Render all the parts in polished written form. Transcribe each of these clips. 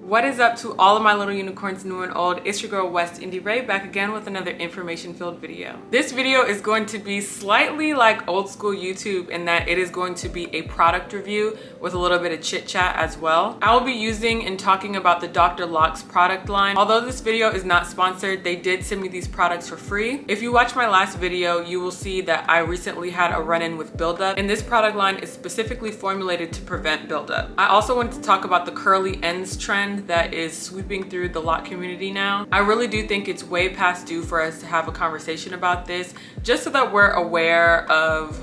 What is up to all of my little unicorns, new and old? It's your girl WestIndieRay, back again with another information-filled video. This video is going to be slightly like old school YouTube in that it is going to be a product review with a little bit of chit chat as well. I will be using and talking about the Dr. Locs product line. Although this video is not sponsored, they did send me these products for free. If you watch my last video, you will see that I recently had a run-in with buildup, and this product line is specifically formulated to prevent buildup. I also want to talk about the curly ends trend that is sweeping through the lock community now. I really do think it's way past due for us to have a conversation about this, just so that we're aware of,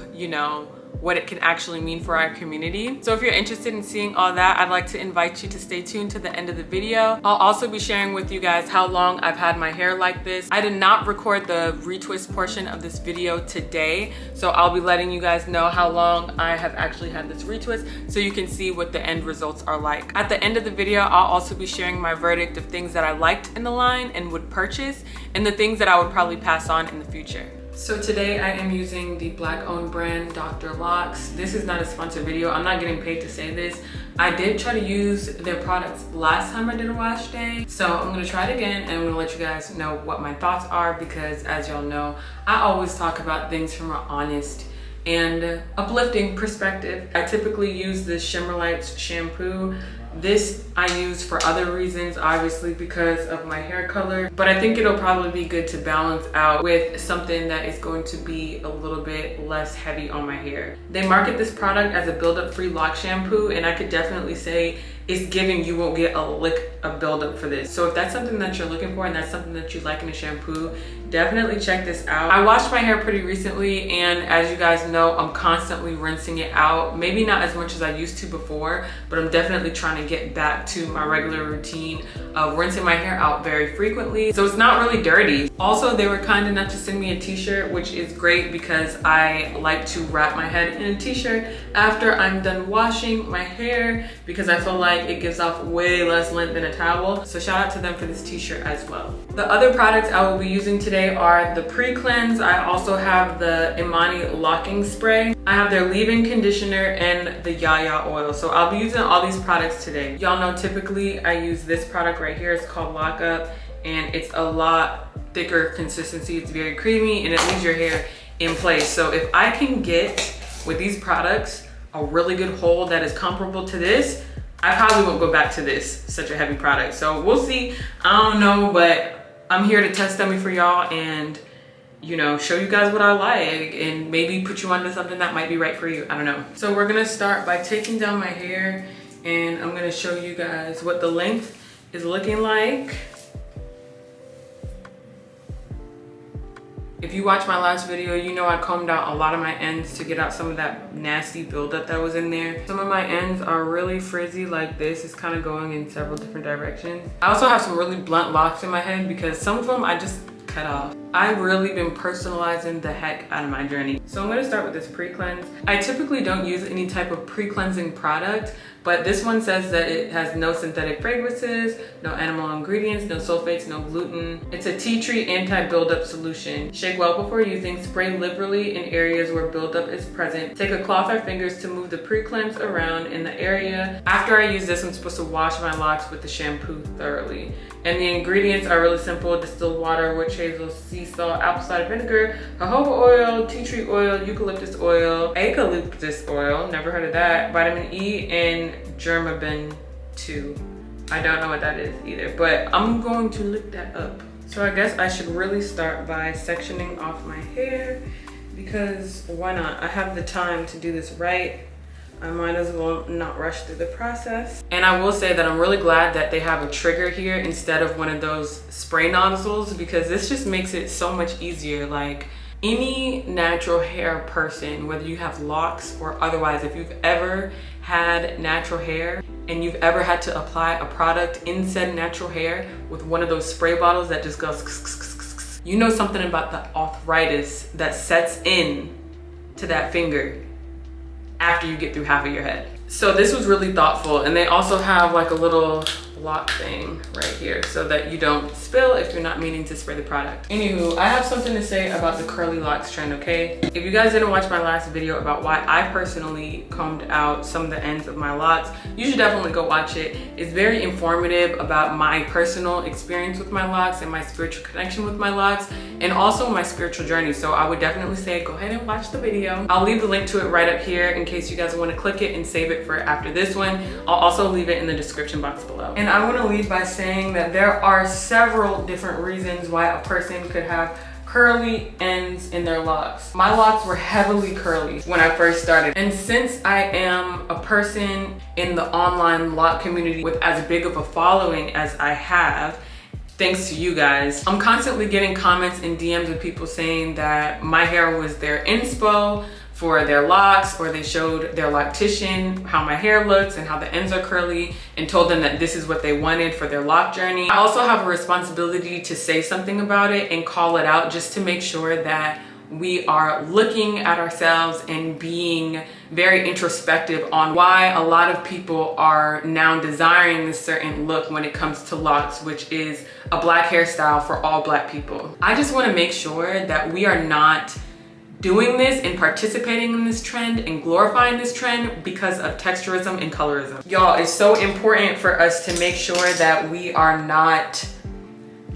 what it can actually mean for our community. So if you're interested in seeing all that, I'd like to invite you to stay tuned to the end of the video. I'll also be sharing with you guys how long I've had my hair like this. I did not record the retwist portion of this video today, so I'll be letting you guys know how long I have actually had this retwist so you can see what the end results are like. At the end of the video, I'll also be sharing my verdict of things that I liked in the line and would purchase, and the things that I would probably pass on in the future. So today I am using the Black-owned brand Dr. Locs. This is not a sponsored video. I'm not getting paid to say this. I did try to use their products last time I did a wash day. So I'm gonna try it again and I'm gonna let you guys know what my thoughts are, because as y'all know, I always talk about things from an honest and uplifting perspective. I typically use this Shimmer Lights shampoo. This I use for other reasons, obviously because of my hair color, but I think it'll probably be good to balance out with something that is going to be a little bit less heavy on my hair. They market this product as a buildup free lock shampoo, and I could definitely say it's giving you won't get a lick of buildup for this. So if that's something that you're looking for and that's something that you like in a shampoo, definitely check this out. I washed my hair pretty recently, and as you guys know, I'm constantly rinsing it out. Maybe not as much as I used to before, but I'm definitely trying to get back to my regular routine of rinsing my hair out very frequently, so it's not really dirty. Also, they were kind enough to send me a t-shirt, which is great because I like to wrap my head in a t-shirt after I'm done washing my hair, because I feel like it gives off way less lint than a towel. So shout out to them for this t-shirt as well. The other products I will be using today are the pre-cleanse. I also have the Imani locking spray. I have their leave-in conditioner and the Yaya Oil. So I'll be using all these products today. Y'all know typically I use this product right here. It's called Lock Up, and it's a lot thicker consistency. It's very creamy and it leaves your hair in place. So if I can get with these products a really good hold that is comparable to this, I probably won't go back to this, such a heavy product. So we'll see. I don't know, but I'm here to test dummy for y'all and show you guys what I like and maybe put you onto something that might be right for you. I don't know. So we're gonna start by taking down my hair, and I'm gonna show you guys what the length is looking like. If you watch my last video, you know I combed out a lot of my ends to get out some of that nasty buildup that was in there. Some of my ends are really frizzy like this. It's kind of going in several different directions. I also have some really blunt locks in my head because some of them I just cut off. I've really been personalizing the heck out of my journey. So I'm gonna start with this pre-cleanse. I typically don't use any type of pre-cleansing product, but this one says that it has no synthetic fragrances, no animal ingredients, no sulfates, no gluten. It's a tea tree anti-buildup solution. Shake well before using. Spray liberally in areas where buildup is present. Take a cloth or fingers to move the pre-cleanse around in the area. After I use this, I'm supposed to wash my locks with the shampoo thoroughly. And the ingredients are really simple: distilled water, witch hazel, sea salt, apple cider vinegar, jojoba oil, tea tree oil, eucalyptus oil, never heard of that, vitamin E, and germabin 2. I don't know what that is either, but I'm going to look that up. So I guess I should really start by sectioning off my hair, because why not? I have the time to do this right. I might as well not rush through the process. And I will say that I'm really glad that they have a trigger here instead of one of those spray nozzles, because this just makes it so much easier. Like, any natural hair person, whether you have locks or otherwise, if you've ever had natural hair and you've ever had to apply a product in said natural hair with one of those spray bottles that just goes, you know something about the arthritis that sets in to that finger after you get through half of your head. So this was really thoughtful, and they also have like a little lock thing right here so that you don't spill if you're not meaning to spray the product. Anywho, I have something to say about the curly locks trend, okay? If you guys didn't watch my last video about why I personally combed out some of the ends of my locks, you should definitely go watch it. It's very informative about my personal experience with my locks and my spiritual connection with my locks, and also my spiritual journey. So I would definitely say go ahead and watch the video. I'll leave the link to it right up here in case you guys want to click it and save it for after this one. I'll also leave it in the description box below. And I want to leave by saying that there are several different reasons why a person could have curly ends in their locks. My locks were heavily curly when I first started. And since I am a person in the online lock community with as big of a following as I have, thanks to you guys, I'm constantly getting comments and DMs of people saying that my hair was their inspo for their locks, or they showed their loctician how my hair looks and how the ends are curly and told them that this is what they wanted for their lock journey. I also have a responsibility to say something about it and call it out, just to make sure that we are looking at ourselves and being very introspective on why a lot of people are now desiring this certain look when it comes to locks, which is a black hairstyle for all black people. I just want to make sure that we are not doing this and participating in this trend and glorifying this trend because of texturism and colorism. Y'all, it's so important for us to make sure that we are not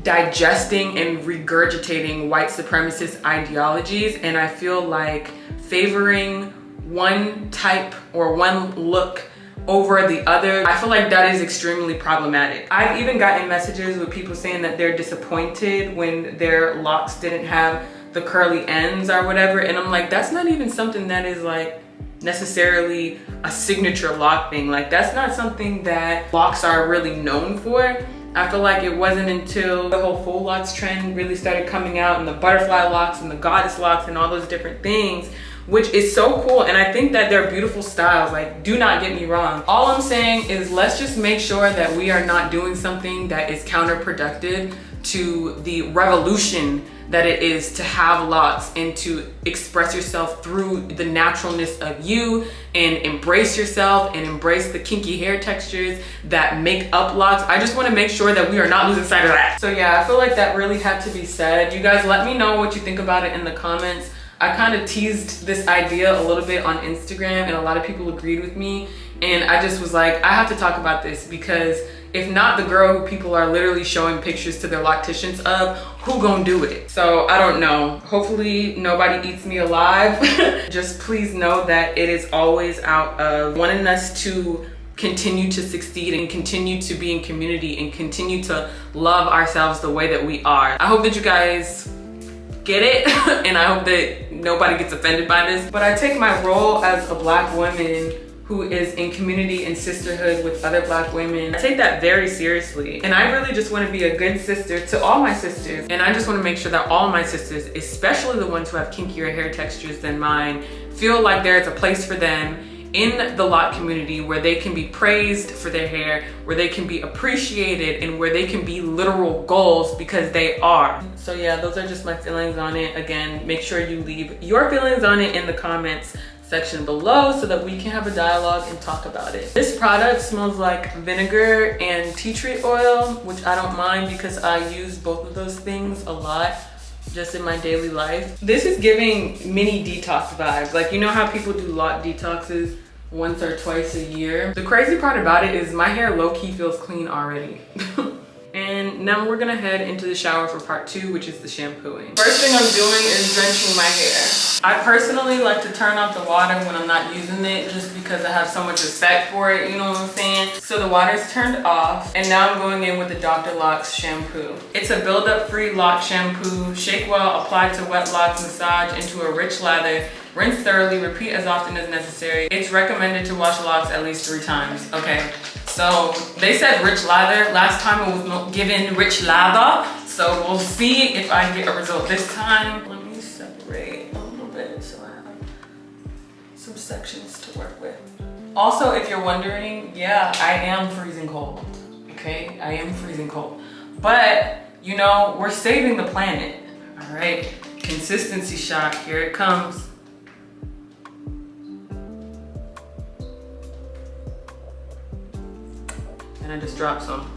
digesting and regurgitating white supremacist ideologies, and I feel like favoring one type or one look over the other, I feel like that is extremely problematic. I've even gotten messages with people saying that they're disappointed when their locks didn't have the curly ends or whatever, and I'm like, that's not even something that is like necessarily a signature lock thing. Like, that's not something that locks are really known for. I feel like it wasn't until the whole full locks trend really started coming out, and the butterfly locks and the goddess locks and all those different things, which is so cool, and I think that they're beautiful styles. Like, do not get me wrong. All I'm saying is let's just make sure that we are not doing something that is counterproductive to the revolution that it is to have locks and to express yourself through the naturalness of you, and embrace yourself and embrace the kinky hair textures that make up locks. I just want to make sure that we are not losing sight of that. So yeah, I feel like that really had to be said. You guys let me know what you think about it in the comments. I kind of teased this idea a little bit on Instagram and a lot of people agreed with me, and I just was like, I have to talk about this, because if not the girl who people are literally showing pictures to their locticians of, who gonna do it? So I don't know. Hopefully nobody eats me alive. Just please know that it is always out of wanting us to continue to succeed and continue to be in community and continue to love ourselves the way that we are. I hope that you guys get it and I hope that nobody gets offended by this. But I take my role as a black woman who is in community and sisterhood with other black women. I take that very seriously. And I really just wanna be a good sister to all my sisters. And I just wanna make sure that all my sisters, especially the ones who have kinkier hair textures than mine, feel like there's a place for them in the lock community where they can be praised for their hair, where they can be appreciated, and where they can be literal goals, because they are. So yeah, those are just my feelings on it. Again, make sure you leave your feelings on it in the comments section below so that we can have a dialogue and talk about it. This product smells like vinegar and tea tree oil, which I don't mind because I use both of those things a lot just in my daily life. This is giving mini detox vibes. Like, you know how people do lock detoxes once or twice a year? The crazy part about it is my hair low-key feels clean already. And now we're gonna head into the shower for part 2, which is the shampooing. First thing I'm doing is drenching my hair. I personally like to turn off the water when I'm not using it, just because I have so much respect for it, you know what I'm saying? So the water's turned off, and now I'm going in with the Dr. Locs shampoo. It's a build-up free lock shampoo. Shake well, apply to wet locks, massage into a rich lather. Rinse thoroughly, repeat as often as necessary. It's recommended to wash locks at least 3 times. Okay, so they said rich lather. Last time it was not given rich lather. So we'll see if I get a result this time. Let me separate a little bit so I have some sections to work with. Also, if you're wondering, yeah, I am freezing cold. Okay, I am freezing cold. But, you know, we're saving the planet. All right, consistency shot, here it comes. and I just drop some.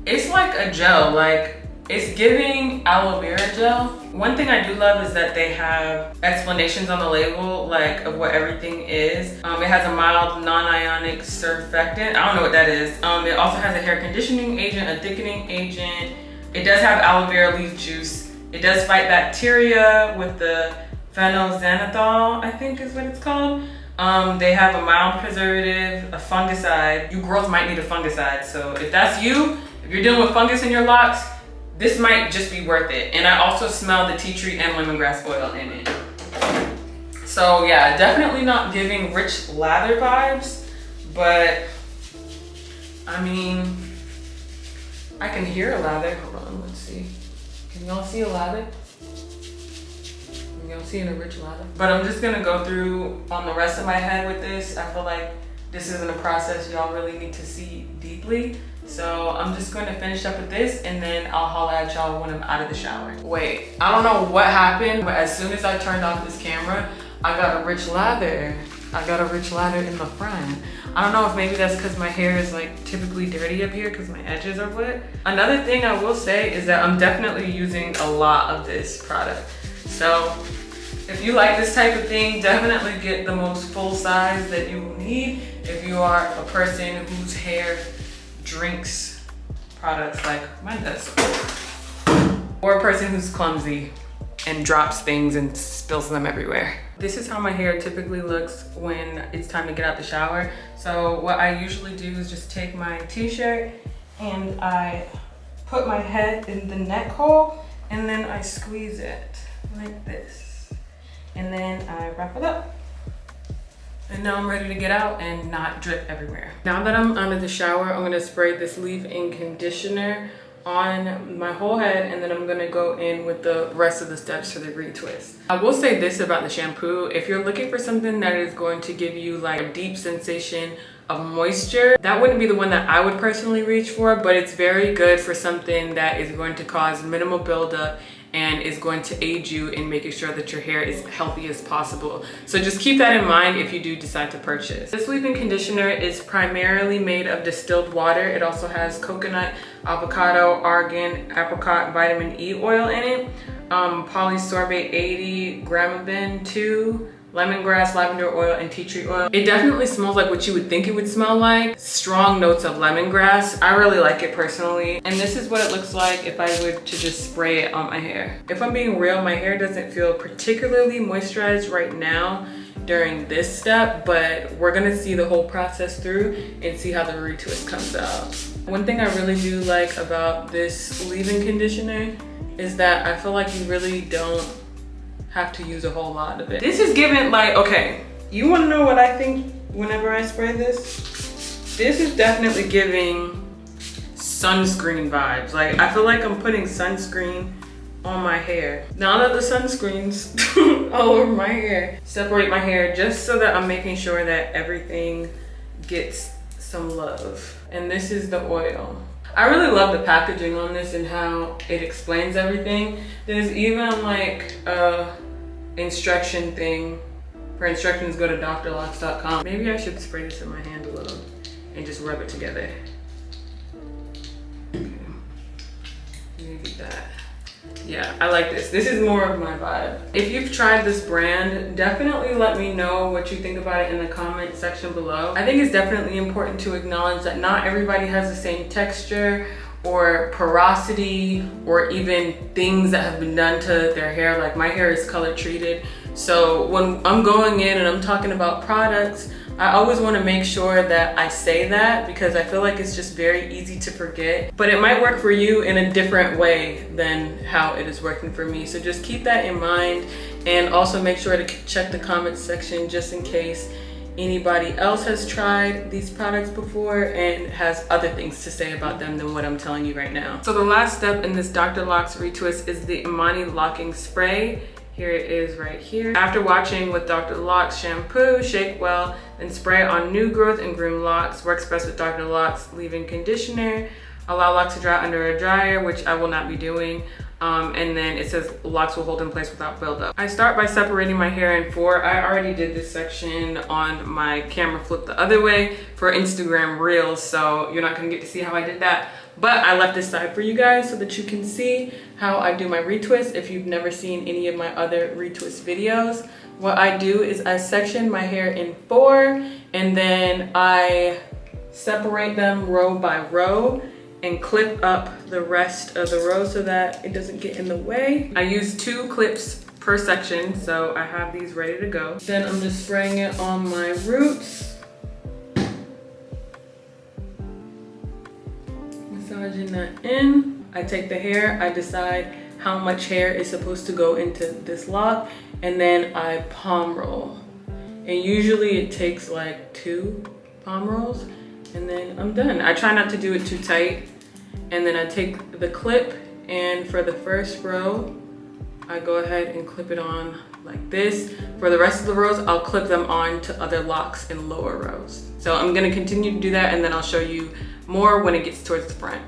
It's like a gel, like it's giving aloe vera gel. One thing I do love is that they have explanations on the label, like of what everything is. It has a mild non-ionic surfactant. I don't know what that is. It also has a hair conditioning agent, a thickening agent. It does have aloe vera leaf juice. It does fight bacteria with the phenolxanethol, I think is what it's called. They have a mild preservative, a fungicide. You girls might need a fungicide. So if that's you, if you're dealing with fungus in your locks, this might just be worth it. And I also smell the tea tree and lemongrass oil in it. So yeah, definitely not giving rich lather vibes, but I mean, I can hear a lather. Hold on, let's see. Can y'all see a lather? Can y'all see a rich lather? But I'm just gonna go through on the rest of my head with this. I feel like this isn't a process y'all really need to see deeply. So I'm just going to finish up with this and then I'll holler at y'all when I'm out of the shower. Wait, I don't know what happened, but as soon as I turned off this camera, I got a rich lather. I got a rich lather in the front. I don't know if maybe that's because my hair is like typically dirty up here because my edges are wet. Another thing I will say is that I'm definitely using a lot of this product. So if you like this type of thing, definitely get the most full size that you will need if you are a person whose hair drinks products like mine does. Or a person who's clumsy and drops things and spills them everywhere. This is how my hair typically looks when it's time to get out the shower. So what I usually do is just take my t-shirt and I put my head in the neck hole and then I squeeze it like this. And then I wrap it up. And now I'm ready to get out and not drip everywhere. Now that I'm out of the shower, I'm gonna spray this leave-in conditioner on my whole head and then I'm gonna go in with the rest of the steps for the retwist. I will say this about the shampoo. If you're looking for something that is going to give you like a deep sensation of moisture, that wouldn't be the one that I would personally reach for, but it's very good for something that is going to cause minimal buildup and is going to aid you in making sure that your hair is healthy as possible. So just keep that in mind if you do decide to purchase. This leave-in conditioner is primarily made of distilled water. It also has coconut, avocado, argan, apricot, vitamin E oil in it, polysorbate 80, gramabin 2, lemongrass, lavender oil, and tea tree oil. It definitely smells like what you would think it would smell like. Strong notes of lemongrass. I really like it personally. And this is what it looks like if I were to just spray it on my hair. If I'm being real, my hair doesn't feel particularly moisturized right now during this step, but we're gonna see the whole process through and see how the retwist comes out. One thing I really do like about this leave-in conditioner is that I feel like you really don't have to use a whole lot of it. This is giving like, okay, you wanna know what I think whenever I spray this? This is definitely giving sunscreen vibes. Like, I feel like I'm putting sunscreen on my hair. Now that the sunscreen's all over my hair, separate my hair just so that I'm making sure that everything gets some love. And this is the oil. I really love the packaging on this and how it explains everything. There's even like a instruction thing. For instructions, go to drlocs.com. Maybe I should spray this in my hand a little and just rub it together. Okay. Maybe that. Yeah, I like this. This is more of my vibe. If you've tried this brand, definitely let me know what you think about it in the comment section below. I think it's definitely important to acknowledge that not everybody has the same texture or porosity or even things that have been done to their hair. Like, my hair is color treated. So when I'm going in and I'm talking about products, I always want to make sure that I say that, because I feel like it's just very easy to forget. But it might work for you in a different way than how it is working for me. So just keep that in mind, and also make sure to check the comments section just in case anybody else has tried these products before and has other things to say about them than what I'm telling you right now. So the last step in this Dr. Locs retwist is the Imani locking spray. Here it is right here. After washing with Dr. Locs shampoo, shake well, then spray on new growth and groomed locks. Works best with Dr. Locs leave-in conditioner. Allow locks to dry under a dryer, which I will not be doing. And then it says locks will hold in place without buildup. I start by separating my hair in 4. I already did this section on my camera flip the other way for Instagram Reels, so you're not gonna get to see how I did that. But I left this side for you guys so that you can see how I do my retwist. If you've never seen any of my other retwist videos, what I do is I section my hair in 4 and then I separate them row by row and clip up the rest of the row so that it doesn't get in the way. I use 2 clips per section, so I have these ready to go. Then I'm just spraying it on my roots. Massaging that in. I take the hair, I decide how much hair is supposed to go into this lock, and then I palm roll. And usually it takes like 2 palm rolls, and then I'm done. I try not to do it too tight. And then I take the clip, and for the first row, I go ahead and clip it on like this. For the rest of the rows, I'll clip them on to other locks in lower rows. So I'm gonna continue to do that, and then I'll show you more when it gets towards the front.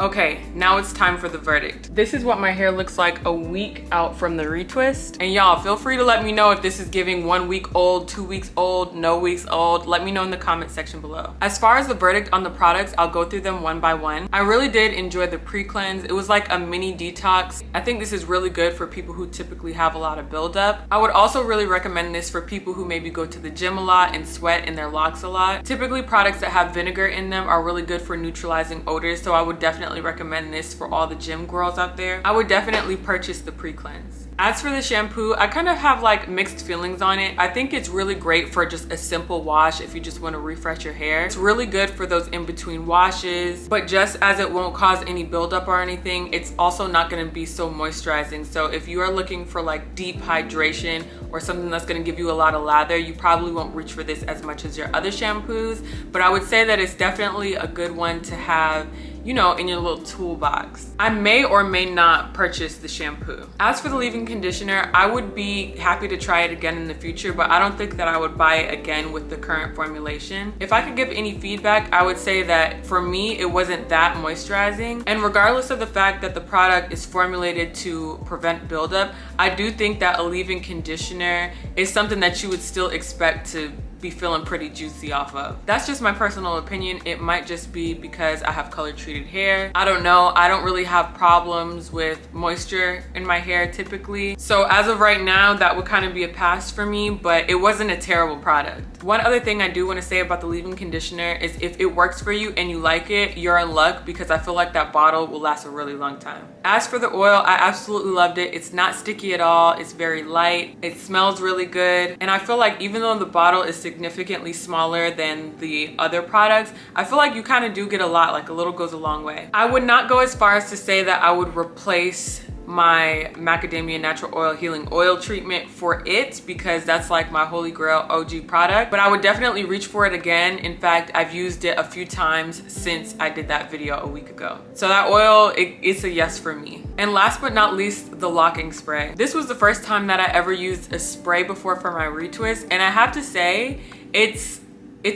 Okay, now it's time for the verdict. This is what my hair looks like a week out from the retwist. And y'all, feel free to let me know if this is giving 1 week old, 2 weeks old, no weeks old. Let me know in the comment section below. As far as the verdict on the products, I'll go through them one by one. I really did enjoy the pre-cleanse. It was like a mini detox. I think this is really good for people who typically have a lot of buildup. I would also really recommend this for people who maybe go to the gym a lot and sweat in their locks a lot. Typically, products that have vinegar in them are really good for neutralizing odors, so I would definitely recommend this for all the gym girls out there. I would definitely purchase the pre-cleanse. As for the shampoo, I kind of have like mixed feelings on it. I think it's really great for just a simple wash if you just want to refresh your hair. It's really good for those in-between washes, but just as it won't cause any buildup or anything, it's also not going to be so moisturizing. So if you are looking for like deep hydration or something that's going to give you a lot of lather, you probably won't reach for this as much as your other shampoos. But I would say that it's definitely a good one to have, you know, in your little toolbox. I may or may not purchase the shampoo. As for the leave-in conditioner, I would be happy to try it again in the future, but I don't think that I would buy it again with the current formulation. If I could give any feedback, I would say that for me, it wasn't that moisturizing. And regardless of the fact that the product is formulated to prevent buildup, I do think that a leave-in conditioner is something that you would still expect to be feeling pretty juicy off of. That's just my personal opinion. It might just be because I have color treated hair. I don't know. I don't really have problems with moisture in my hair typically. So as of right now, that would kind of be a pass for me, but it wasn't a terrible product. One other thing I do want to say about the leave-in conditioner is if it works for you and you like it, you're in luck, because I feel like that bottle will last a really long time. As for the oil, I absolutely loved it. It's not sticky at all. It's very light. It smells really good. And I feel like even though the bottle is significantly smaller than the other products, I feel like you kind of do get a lot, like a little goes a long way. I would not go as far as to say that I would replace my macadamia natural oil healing oil treatment for it, because that's like my holy grail OG product, but I would definitely reach for it again. In fact, I've used it a few times since I did that video a week ago. So that oil, it's a yes for me. And last but not least, the locking spray. This was the first time that I ever used a spray before for my retwist, and I have to say, it's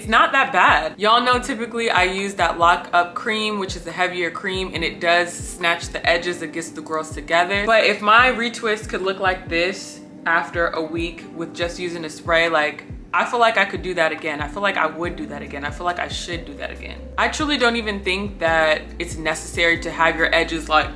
not that bad. Y'all know typically I use that lock up cream, which is a heavier cream, and it does snatch the edges, it gets the growths together. But if my retwist could look like this after a week with just using a spray, like, I feel like I could do that again. I feel like I would do that again. I feel like I should do that again. I truly don't even think that it's necessary to have your edges like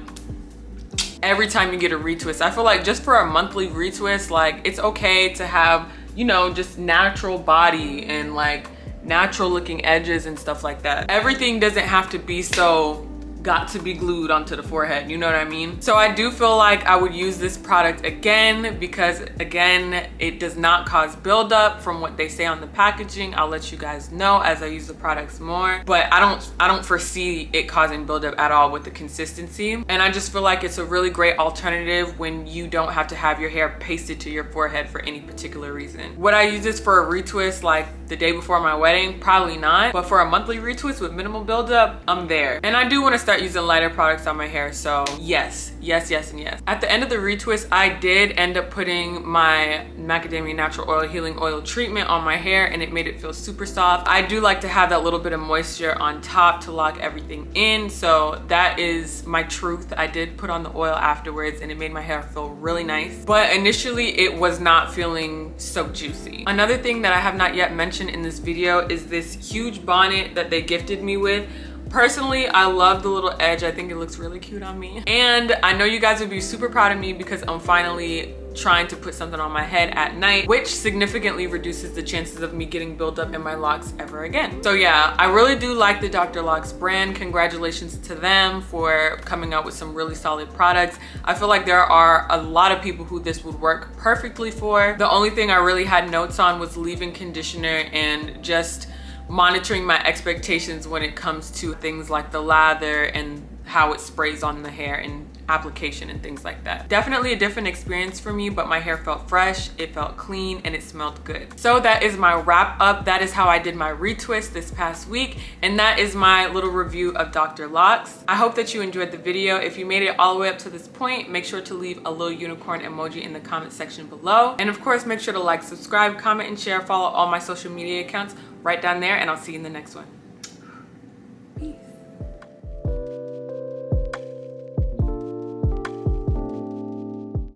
every time you get a retwist. I feel like just for a monthly retwist, like, it's okay to have, you know, just natural body and like natural looking edges and stuff like that. Everything doesn't have to be so got to be glued onto the forehead, you know what I mean? So I do feel like I would use this product again, because again, it does not cause buildup from what they say on the packaging. I'll let you guys know as I use the products more, but I don't foresee it causing buildup at all with the consistency. And I just feel like it's a really great alternative when you don't have to have your hair pasted to your forehead for any particular reason. Would I use this for a retwist like the day before my wedding? Probably not, but for a monthly retwist with minimal buildup, I'm there. And I do want to start start using lighter products on my hair. So yes, yes, yes, and yes. At the end of the retwist, I did end up putting my macadamia natural oil healing oil treatment on my hair, and it made it feel super soft. I do like to have that little bit of moisture on top to lock everything in. So that is my truth. I did put on the oil afterwards, and it made my hair feel really nice. But initially it was not feeling so juicy. Another thing that I have not yet mentioned in this video is this huge bonnet that they gifted me with. Personally, I love the little edge. I think it looks really cute on me. And I know you guys would be super proud of me because I'm finally trying to put something on my head at night, which significantly reduces the chances of me getting buildup in my locks ever again. So yeah, I really do like the Dr. Locs brand. Congratulations to them for coming out with some really solid products. I feel like there are a lot of people who this would work perfectly for. The only thing I really had notes on was leave-in conditioner and just monitoring my expectations when it comes to things like the lather and how it sprays on the hair and application and things like that. Definitely a different experience for me, but my hair felt fresh, it felt clean, and it smelled good. So that is my wrap up. That is how I did my retwist this past week, and that is my little review of Dr. Locs. I hope that you enjoyed the video. If you made it all the way up to this point, make sure to leave a little unicorn emoji in the comment section below. And of course, make sure to like, subscribe, comment, and share. Follow all my social media accounts right down there, and I'll see you in the next one.